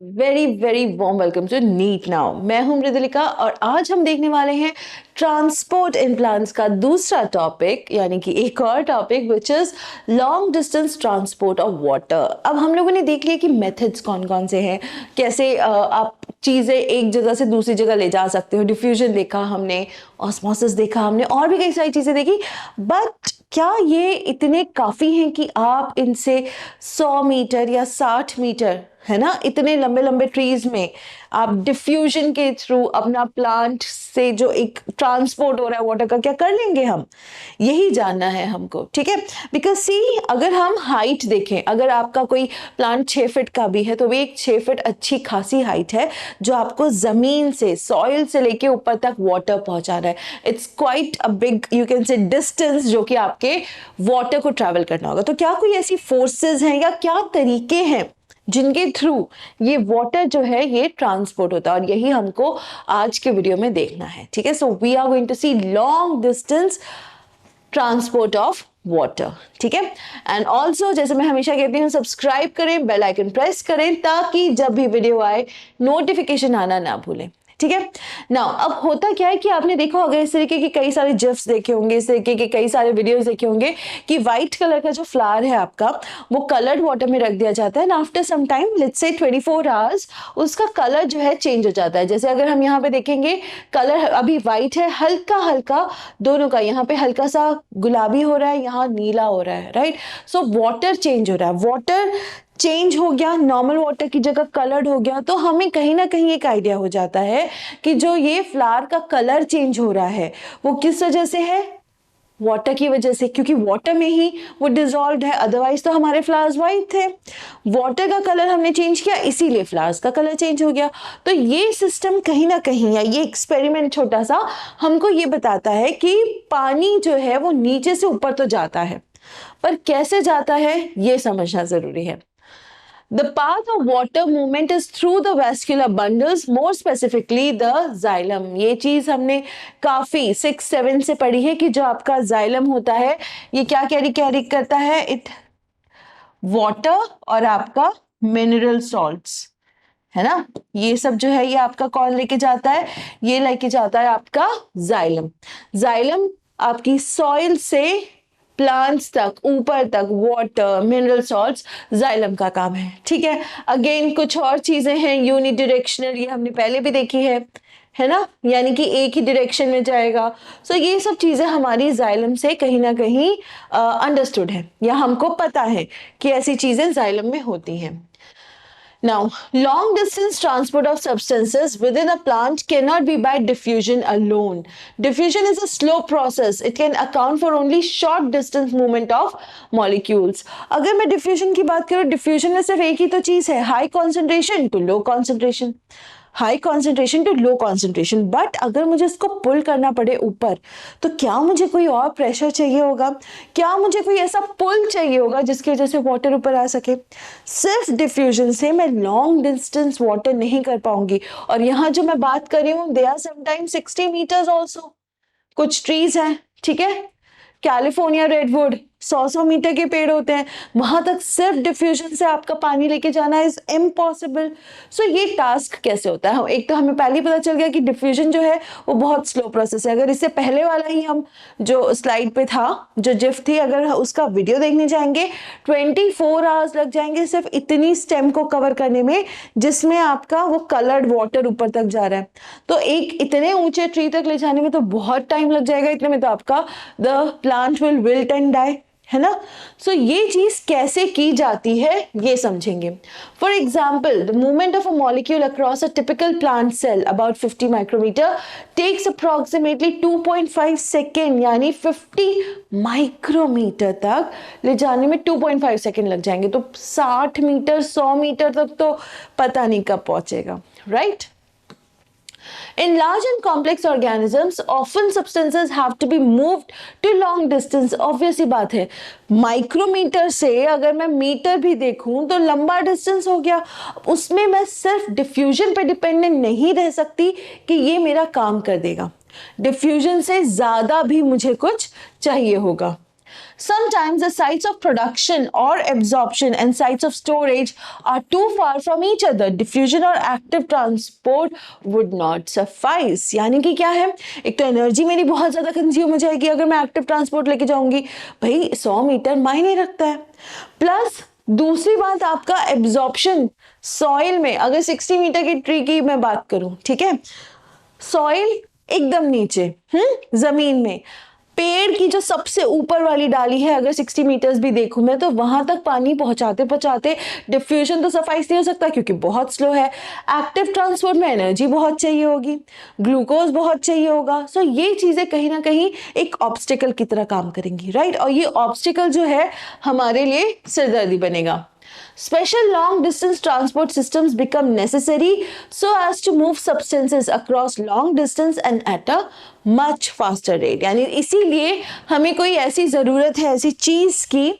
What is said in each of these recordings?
Very very warm welcome to NEET now. मैं हूं मृदुलिका और आज हम देखने वाले हैं ट्रांसपोर्ट इन प्लांट्स का दूसरा टॉपिक, यानी कि एक और topic which is long distance transport of water. अब हम लोगों ने देख लिया कि मेथड्स कौन कौन से हैं, कैसे आप चीज़ें एक जगह से दूसरी जगह ले जा सकते हो। डिफ्यूजन देखा हमने, ऑस्मोसिस देखा हमने, और भी कई सारी चीज़ें देखी। बट क्या ये इतने काफ़ी हैं कि आप इनसे 100 मीटर या 60 मीटर, है ना, इतने लंबे लंबे ट्रीज में आप डिफ्यूजन के थ्रू अपना प्लांट से जो एक ट्रांसपोर्ट हो रहा है वाटर का, क्या कर लेंगे? हम यही जानना है हमको, ठीक है। बिकॉज सी, अगर हम हाइट देखें, अगर आपका कोई प्लांट 6 फीट का भी है तो वो एक 6 फीट अच्छी खासी हाइट है जो आपको जमीन से, सॉइल से लेके ऊपर तक वाटर पहुंचा रहा है। It's quite a big, you can say, distance जो कि आपके वाटर को ट्रैवल करना होगा। तो क्या कोई ऐसी फोर्सेस हैं या क्या तरीके हैं जिनके थ्रू ये वाटर जो है ये ट्रांसपोर्ट होता है, और यही हमको आज के वीडियो में देखना है, ठीक है। So we are going to see long distance transport of water, ठीक है। एंड ऑल्सो, जैसे मैं हमेशा कहती हूँ, सब्सक्राइब करें, बेल आइकन प्रेस करें ताकि जब भी वीडियो आए नोटिफिकेशन आना ना भूलें, ठीक है। नाउ अब होता क्या है कि आपने देखा होगा, इस तरीके के कई सारे जिफ्स देखे होंगे, इस तरीके के कई सारे वीडियोस देखे होंगे कि व्हाइट कलर का जो फ्लावर है आपका, वो कलर्ड वाटर में रख दिया जाता है and after some time, let's say 24 hours, उसका कलर जो है चेंज हो जाता है। जैसे अगर हम यहाँ पे देखेंगे, कलर अभी व्हाइट है, हल्का हल्का दोनों का, यहाँ पे हल्का सा गुलाबी हो रहा है, यहाँ नीला हो रहा है, राइट। सो वाटर चेंज हो रहा है, वाटर चेंज हो गया, नॉर्मल वाटर की जगह कलर्ड हो गया, तो हमें कहीं ना कहीं एक आइडिया हो जाता है कि जो ये फ्लावर का कलर चेंज हो रहा है वो किस वजह से है? वाटर की वजह से, क्योंकि वाटर में ही वो डिजॉल्व है, अदरवाइज तो हमारे फ्लावर्स वाइट थे। वाटर का कलर हमने चेंज किया, इसीलिए फ्लावर्स का कलर चेंज हो गया। तो ये सिस्टम कहीं ना कहीं, या ये एक्सपेरिमेंट छोटा सा हमको ये बताता है कि पानी जो है वो नीचे से ऊपर तो जाता है, पर कैसे जाता है ये समझना जरूरी है। The path of water movement is through the vascular bundles, more specifically the xylem। ये चीज हमने काफी 6-7 से पढ़ी है कि जो आपका xylem होता है ये क्या कैरी करता है? इट वाटर और आपका मिनरल सॉल्ट्स, है ना। ये सब जो है ये आपका कौन लेके जाता है? ये लेके जाता है आपका xylem। xylem आपकी सॉइल से प्लांट्स तक, ऊपर तक, वाटर, मिनरल सॉल्ट्स, जाइलम का काम है, ठीक है। अगेन कुछ और चीजें हैं, यूनिडायरेक्शनल, ये हमने पहले भी देखी है ना, यानी कि एक ही डायरेक्शन में जाएगा। सो ये सब चीजें हमारी जाइलम से कहीं ना कहीं अंडरस्टूड है, या हमको पता है कि ऐसी चीजें जाइलम में होती हैं। Now, long distance transport of substances within a plant cannot be by diffusion alone. Diffusion is a slow process. It can account for only short distance movement of molecules. अगर मैं diffusion की बात करूँ, diffusion में सिर्फ एक ही तो चीज है, high concentration to low concentration, high concentration to low concentration. But अगर मुझे इसको पुल करना पड़े ऊपर, तो क्या मुझे कोई और प्रेशर चाहिए होगा? क्या मुझे कोई ऐसा पुल चाहिए होगा जिसकी वजह से वाटर ऊपर आ सके? सिर्फ डिफ्यूजन से मैं लॉन्ग डिस्टेंस वाटर नहीं कर पाऊंगी। और यहाँ जो मैं बात कर रही हूँ, they are sometimes 60 meters also. कुछ ट्रीज हैं, ठीक है, कैलिफोर्निया रेडवुड 100 मीटर के पेड़ होते हैं, वहां तक सिर्फ डिफ्यूजन से आपका पानी लेके जाना इज इम्पॉसिबल। सो ये टास्क कैसे होता है? एक तो हमें पहले ही पता चल गया कि डिफ्यूजन जो है वो बहुत स्लो प्रोसेस है। अगर इससे पहले वाला ही हम जो स्लाइड पे था, जो जिफ थी, अगर उसका वीडियो देखने जाएंगे, 24 आवर्स लग जाएंगे सिर्फ इतनी स्टेम को कवर करने में, जिसमें आपका वो कलर्ड वाटर ऊपर तक जा रहा है। तो एक इतने ऊंचे ट्री तक ले जाने में तो बहुत टाइम लग जाएगा, इतने में तो आपका the plant will wilt and die, है ना। सो ये चीज कैसे की जाती है ये समझेंगे। For example, the movement of a molecule across a typical plant cell about 50 micrometer takes approximately 2.5 second, यानी 50 माइक्रोमीटर तक ले जाने में 2.5 सेकेंड लग जाएंगे। तो 60 मीटर, 100 मीटर तक तो पता नहीं कब पहुंचेगा, right. In large and complex organisms, often substances have to be moved to long distance. Obvious ही बात है, माइक्रोमीटर से अगर मैं मीटर भी देखूं तो लंबा डिस्टेंस हो गया। उसमें मैं सिर्फ डिफ्यूजन पे डिपेंडेंट नहीं रह सकती कि ये मेरा काम कर देगा। डिफ्यूजन से ज्यादा भी मुझे कुछ चाहिए होगा। Sometimes the sites of production or absorption and sites of storage are too far from each other. Diffusion or active transport would not suffice. यानी कि क्या है, एक तो एनर्जी मेरी बहुत ज्यादा कंज्यूम हो जाएगी अगर मैं एक्टिव ट्रांसपोर्ट लेके जाऊंगी, भाई 100 मीटर मायने रखता है। प्लस दूसरी बात, आपका एब्जॉर्प्शन सॉइल में, अगर 60 मीटर की ट्री की मैं बात करूं, ठीक है, सॉइल एकदम नीचे, जमीन में, पेड़ की जो सबसे ऊपर वाली डाली है, अगर 60 मीटर्स भी देखूं मैं, तो वहां तक पानी पहुंचाते पहुंचाते डिफ्यूजन तो सफाइस नहीं हो सकता क्योंकि बहुत स्लो है। एक्टिव ट्रांसपोर्ट में एनर्जी बहुत चाहिए होगी, ग्लूकोज बहुत चाहिए होगा। सो ये चीजें कहीं ना कहीं एक ऑब्स्टिकल की तरह काम करेंगी, राइट। और ये ऑब्स्टिकल जो है हमारे लिए सिरदर्दी बनेगा। Special long distance transport systems become necessary so as to move substances across long distance and at a much faster rate। यानी इसीलिए हमें कोई ऐसी ज़रूरत है ऐसी चीज़ की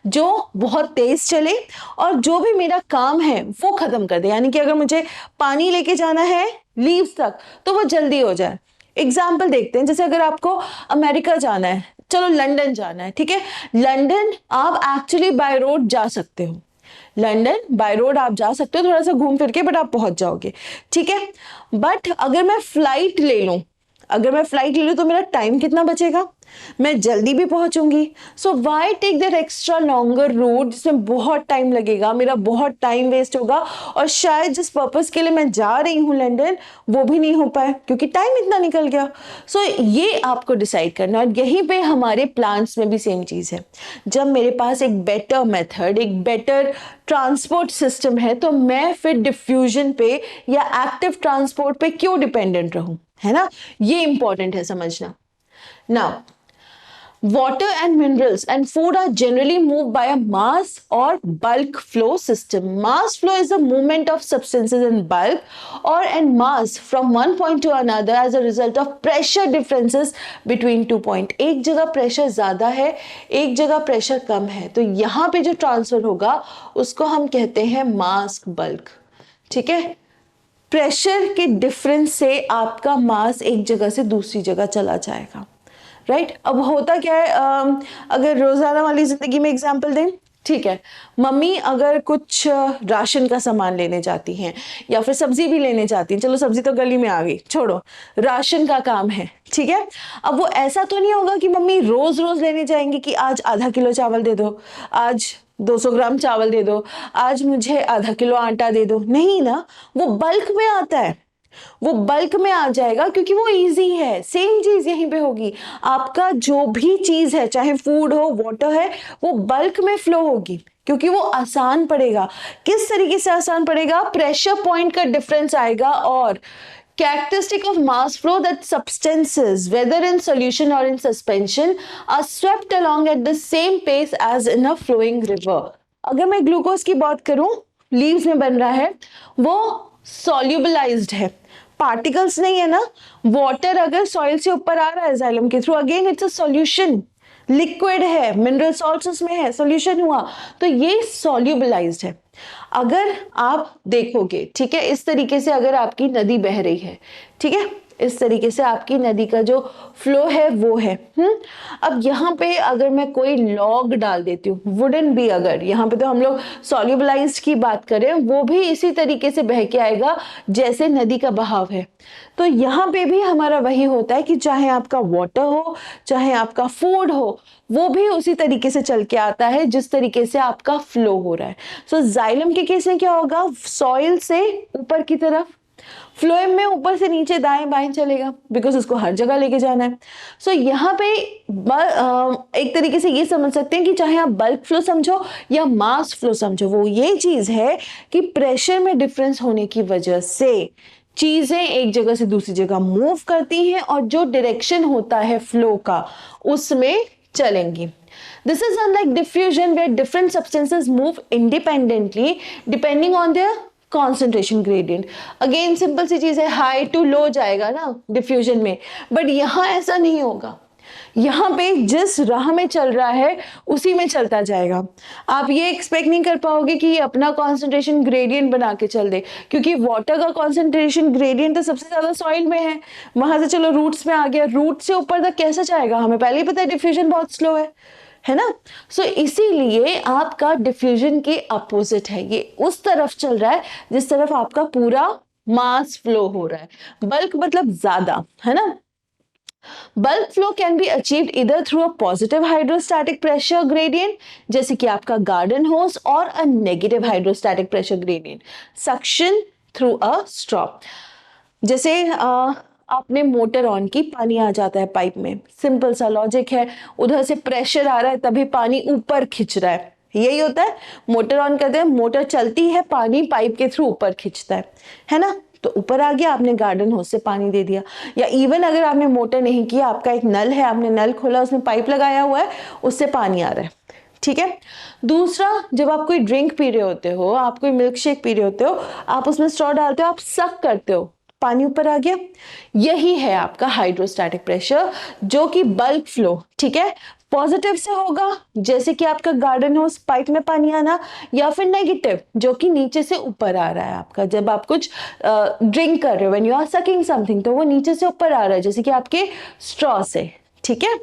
जो बहुत तेज़ चले और जो भी मेरा काम है वो ख़त्म कर दे। यानी कि अगर मुझे पानी लेके जाना है लीव्स तक तो वो जल्दी हो जाए। एग्जाम्पल देखते हैं, जैसे अगर आपको अमेरिका जाना है, चलो लंदन जाना है, ठीक है, लंदन आप एक्चुअली बाय रोड जा सकते हो, लंदन बाय रोड आप जा सकते हो थोड़ा सा घूम फिर के, बट आप पहुंच जाओगे, ठीक है। बट अगर मैं फ्लाइट ले लूं, तो मेरा टाइम कितना बचेगा, मैं जल्दी भी पहुंचूंगी। So why take that extra longer route जिसमें बहुत टाइम लगेगा, मेरा बहुत टाइम वेस्ट होगा और शायद जिस पर्पस के लिए मैं जा रही हूँ लंदन वो भी नहीं हो पाए क्योंकि टाइम इतना निकल गया। सो ये आपको डिसाइड करना है। और यहीं पे हमारे प्लान्स में भी सेम चीज़ है। जब मेरे पास एक बेटर मेथड, एक बेटर ट्रांसपोर्ट सिस्टम है तो मैं फिर डिफ्यूजन पे या एक्टिव ट्रांसपोर्ट पे क्यों डिपेंडेंट रहूं, है ना। ये इंपॉर्टेंट है समझना। Now water and minerals and food are generally moved by a mass or bulk flow system. Mass flow is the movement of substances in bulk or in mass from one point to another as a result of pressure differences between 2 points. एक जगह pressure ज्यादा है, एक जगह pressure कम है, तो यहाँ पे जो ट्रांसफर होगा उसको हम कहते हैं मास बल्क, ठीक है। प्रेशर के डिफरेंस से आपका मास एक जगह से दूसरी जगह चला जाएगा, राइट। अब होता क्या है, अगर रोजाना वाली जिंदगी में एग्जांपल दें, ठीक है, मम्मी अगर कुछ राशन का सामान लेने जाती हैं या फिर सब्जी भी लेने जाती हैं, चलो सब्जी तो गली में आ गई, छोड़ो, राशन का काम है, ठीक है। अब वो ऐसा तो नहीं होगा कि मम्मी रोज रोज लेने जाएंगी कि आज आधा किलो चावल दे दो, आज 200 ग्राम चावल दे दो, आज मुझे आधा किलो आटा दे दो, नहीं ना, वो बल्क में आता है, वो बल्क में आ जाएगा क्योंकि वो इजी है। सेम चीज यहीं पे होगी, आपका जो भी चीज है चाहे फूड हो वाटर है वो बल्क में फ्लो होगी क्योंकि वो आसान पड़ेगा। किस तरीके से आसान पड़ेगा, प्रेशर पॉइंट का डिफरेंस आएगा और characteristic of mass flow that substances whether in solution or in suspension are swept along at the same pace as in a flowing river। अगर मैं ग्लूकोज की बात करूं, लीव्स में बन रहा है, वो solubilized है, पार्टिकल्स नहीं है ना। वाटर अगर सॉइल से ऊपर आ रहा है जाइलम के through, again it's a solution, liquid है, मिनरल सॉल्ट्स उसमें है, सॉल्यूशन हुआ, तो ये सॉल्युबलाइज्ड है। अगर आप देखोगे, ठीक है, इस तरीके से अगर आपकी नदी बह रही है, ठीक है, इस तरीके से आपकी नदी का जो फ्लो है वो है। अब यहाँ पे अगर मैं कोई लॉग डाल देती हूँ, वुडन भी, अगर यहाँ पे तो हम लोग सॉल्युबलाइज्ड की बात करें, वो भी इसी तरीके से बह के आएगा जैसे नदी का बहाव है। तो यहाँ पे भी हमारा वही होता है कि चाहे आपका वाटर हो चाहे आपका फूड हो, वो भी उसी तरीके से चल के आता है जिस तरीके से आपका फ्लो हो रहा है। सो जाइलम के केस में क्या होगा, सॉइल से ऊपर की तरफ, फ्लोएम में ऊपर से नीचे दाएं बाएं चलेगा बिकॉज उसको हर जगह लेके जाना है। सो यहाँ पे एक तरीके से ये समझ सकते हैं कि चाहे आप बल्क फ्लो समझो या मास फ्लो समझो, वो ये चीज है कि प्रेशर में डिफरेंस होने की वजह से चीजें एक जगह से दूसरी जगह मूव करती हैं और जो डायरेक्शन होता है फ्लो का उसमें चलेंगी। This is unlike diffusion where different substances move independently depending on their concentration gradient। Again simple सी चीज है, हाई टू लो जाएगा ना डिफ्यूजन में, बट यहाँ ऐसा नहीं होगा। यहाँ पे जिस राह में चल रहा है उसी में चलता जाएगा। आप ये एक्सपेक्ट नहीं कर पाओगे कि ये अपना कॉन्सेंट्रेशन ग्रेडियंट बना के चल दे, क्योंकि वाटर का कॉन्सेंट्रेशन ग्रेडियंट तो सबसे ज्यादा सॉइल में है, वहां से चलो रूट्स में आ गया, रूट से ऊपर तक कैसे जाएगा, हमें पहले ही पता है डिफ्यूजन बहुत स्लो है है ना। सो इसीलिए आपका डिफ्यूजन के अपोजिट है, ये उस तरफ चल रहा है जिस तरफ आपका पूरा मास फ्लो हो रहा है। बल्क मतलब ज्यादा, है ना। Bulk flow can be achieved either through a positive hydrostatic pressure gradient, जैसे कि आपका garden hose, और a negative hydrostatic pressure gradient, suction through a straw। जैसे आपने मोटर ऑन की, पानी आ जाता है पाइप में, सिंपल सा लॉजिक है, उधर से प्रेशर आ रहा है तभी पानी ऊपर खिंच रहा है, यही होता है। मोटर ऑन करते हैं, मोटर चलती है, पानी पाइप के थ्रू ऊपर खिंचता है ना। तो ऊपर आ गया, आपने गार्डन होज से पानी दे दिया। या इवन अगर आपने मोटर नहीं किया, आपका एक नल है, आपने नल खोला, उसमें पाइप लगाया हुआ है, उससे पानी आ रहा है, ठीक है। दूसरा, जब आप कोई ड्रिंक पी रहे होते हो, आप कोई मिल्क शेक पी रहे होते हो, आप उसमें स्ट्रॉ डालते हो, आप सक करते हो, पानी ऊपर आ गया, यही है आपका हाइड्रोस्टैटिक प्रेशर, जो कि बल्क फ्लो, ठीक है, पॉजिटिव से होगा, जैसे कि आपका गार्डन होस, पाइप में पानी आना, या फिर नेगेटिव, जो कि नीचे से ऊपर आ रहा है आपका, जब आप कुछ ड्रिंक कर रहे हो, when you are sucking something, तो वो नीचे से ऊपर आ रहा है, जैसे कि आपके स्ट्रॉ से, ठीक है।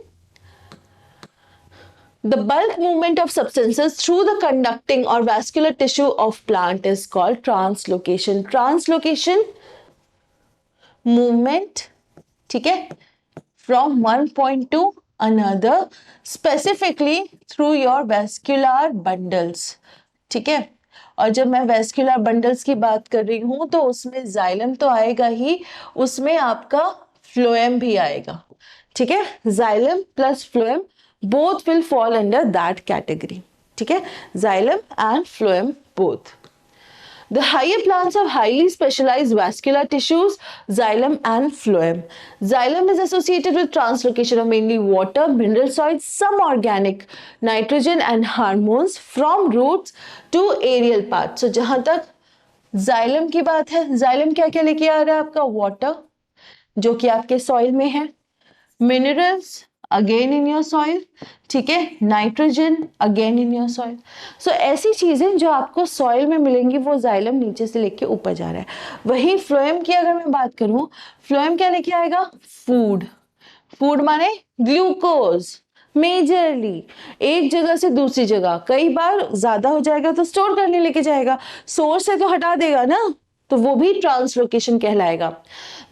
The bulk movement of substances through the conducting or vascular tissue of plant is called translocation। Translocation movement, ठीक है, from one point to another, specifically through your vascular bundles, ठीक है। और जब मैं vascular bundles की बात कर रही हूं तो उसमें xylem तो आएगा ही, उसमें आपका phloem भी आएगा, ठीक है। xylem plus phloem both will fall under that category, ठीक है, xylem and phloem both। The higher plants have highly specialized vascular tissues, xylem and phloem। Xylem is associated with translocation of mainly water, mineral solids, some organic nitrogen and hormones from roots to aerial parts। So जहां तक xylem की बात है, xylem क्या क्या लेके आ रहा है आपका, वाटर जो कि आपके सॉइल में है, minerals again in your soil, ठीक है, nitrogen again in your soil. So ऐसी चीजें जो आपको सॉइल में मिलेंगी, वो जाइलम नीचे से लेके ऊपर जा रहा है। वही फ्लोएम की अगर मैं बात करूं, फ्लोएम क्या लेके आएगा, फूड। फूड माने ग्लूकोज, मेजरली एक जगह से दूसरी जगह, कई बार ज्यादा हो जाएगा तो स्टोर करने लेके जाएगा, सोर्स से तो हटा देगा ना, तो वो भी ट्रांसलोकेशन कहलाएगा।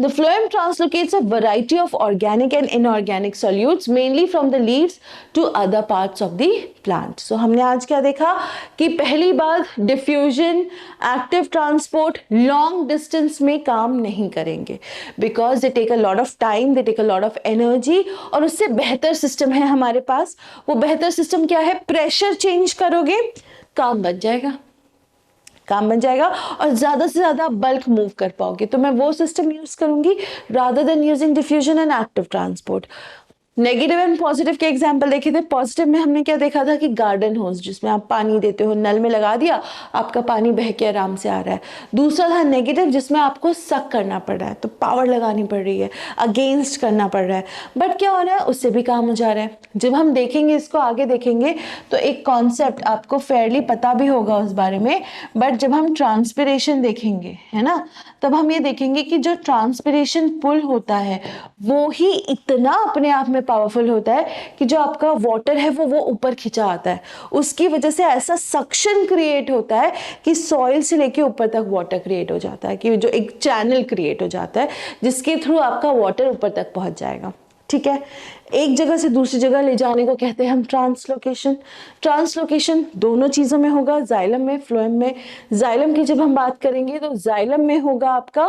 The phloem translocates a variety of organic and inorganic solutes, mainly from the leaves to other parts of the plant। So हमने आज क्या देखा कि पहली बात, diffusion, active transport long distance में काम नहीं करेंगे, because they take a lot of time, they take a lot of energy, और उससे बेहतर सिस्टम है हमारे पास। वो बेहतर सिस्टम क्या है, प्रेशर चेंज करोगे, काम बन जाएगा, काम बन जाएगा, और ज्यादा से ज्यादा बल्क मूव कर पाओगे। तो मैं वो सिस्टम यूज करूंगी rather than using diffusion and active transport. Negative and positive के एग्जांपल देखे थे। पॉजिटिव में हमने क्या देखा था कि गार्डन होज, जिसमें आप पानी देते हो, नल में लगा दिया, आपका पानी बह के आराम से आ रहा है। दूसरा था नेगेटिव, जिसमें आपको सक करना पड़ रहा है, तो पावर लगानी पड़ रही है, अगेंस्ट करना पड़ रहा है, बट क्या हो रहा है, उससे भी काम हो जा रहा है। जब हम देखेंगे इसको, आगे देखेंगे, तो एक कॉन्सेप्ट आपको फेयरली पता भी होगा उस बारे में, बट जब हम ट्रांसपिरेशन देखेंगे, है ना, तब हम ये देखेंगे कि जो ट्रांसपिरेशन पुल होता है वो ही इतना अपने आप में पावरफुल होता है कि जो आपका वाटर है वो ऊपर खिंचा आता है, उसकी वजह से ऐसा सक्शन क्रिएट होता है कि सॉइल से लेके ऊपर तक वाटर क्रिएट हो जाता है, कि जो एक चैनल क्रिएट हो जाता है जिसके थ्रू आपका वाटर ऊपर तक पहुंच जाएगा, ठीक है। एक जगह से दूसरी जगह ले जाने को कहते हैं हम ट्रांसलोकेशन। ट्रांसलोकेशन दोनों चीजों में होगा, जाइलम में, फ्लोएम में। जाइलम की जब हम बात करेंगे तो जाइलम में होगा आपका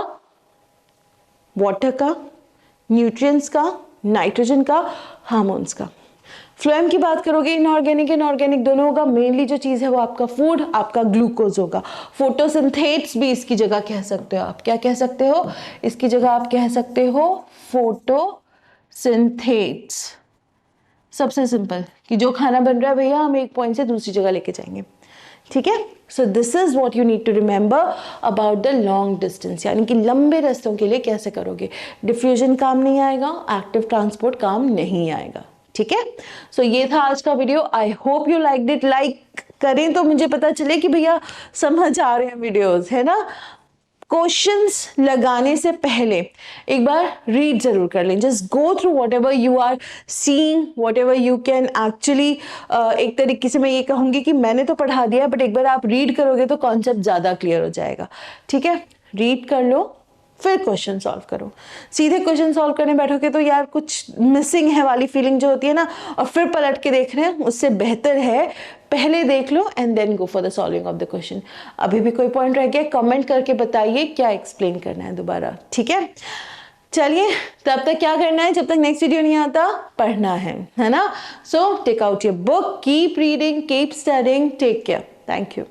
वाटर का, न्यूट्रिएंट्स का, नाइट्रोजन का, हार्मोन्स का। फ्लोएम की बात करोगे, इनऑर्गेनिक इनऑर्गेनिक दोनों होगा। मेनली जो चीज है वो आपका फूड, आपका ग्लूकोज होगा। फोटोसिंथेट्स भी इसकी जगह कह सकते हो आप। क्या कह सकते हो इसकी जगह, आप कह सकते हो फोटोसिंथेट्स। सबसे सिंपल कि जो खाना बन रहा है भैया, हम एक पॉइंट से दूसरी जगह लेके जाएंगे, ठीक है। So this is what you need to remember about the long distance, यानी कि लंबे रास्तों के लिए कैसे करोगे। डिफ्यूजन काम नहीं आएगा, एक्टिव ट्रांसपोर्ट काम नहीं आएगा, ठीक है। सो ये था आज का video. I hope you liked it. Like करें तो मुझे पता चले कि भैया समझ आ रहे हैं वीडियोस, है ना। क्वेश्चंस लगाने से पहले एक बार रीड जरूर कर लें. Just go through whatever you are seeing, whatever you can actually, एक तरीके से मैं ये कहूँगी कि मैंने तो पढ़ा दिया, बट एक बार आप रीड करोगे तो कॉन्सेप्ट ज़्यादा क्लियर हो जाएगा. ठीक है, रीड कर लो, फिर क्वेश्चन सॉल्व करो. सीधे क्वेश्चन सॉल्व करने बैठोगे तो यार कुछ मिसिंग है वाली फीलिंग जो होती है ना, और फिर पलट के देख रहे हैं, उससे बेहतर है पहले देख लो and then go for the solving of the question. अभी भी कोई पॉइंट रह गया, कमेंट करके बताइए क्या एक्सप्लेन करना है दोबारा. ठीक है, चलिए तब तक क्या करना है, जब तक नेक्स्ट वीडियो नहीं आता, पढ़ना है ना. So take out your book, keep reading, keep studying, take care. Thank you.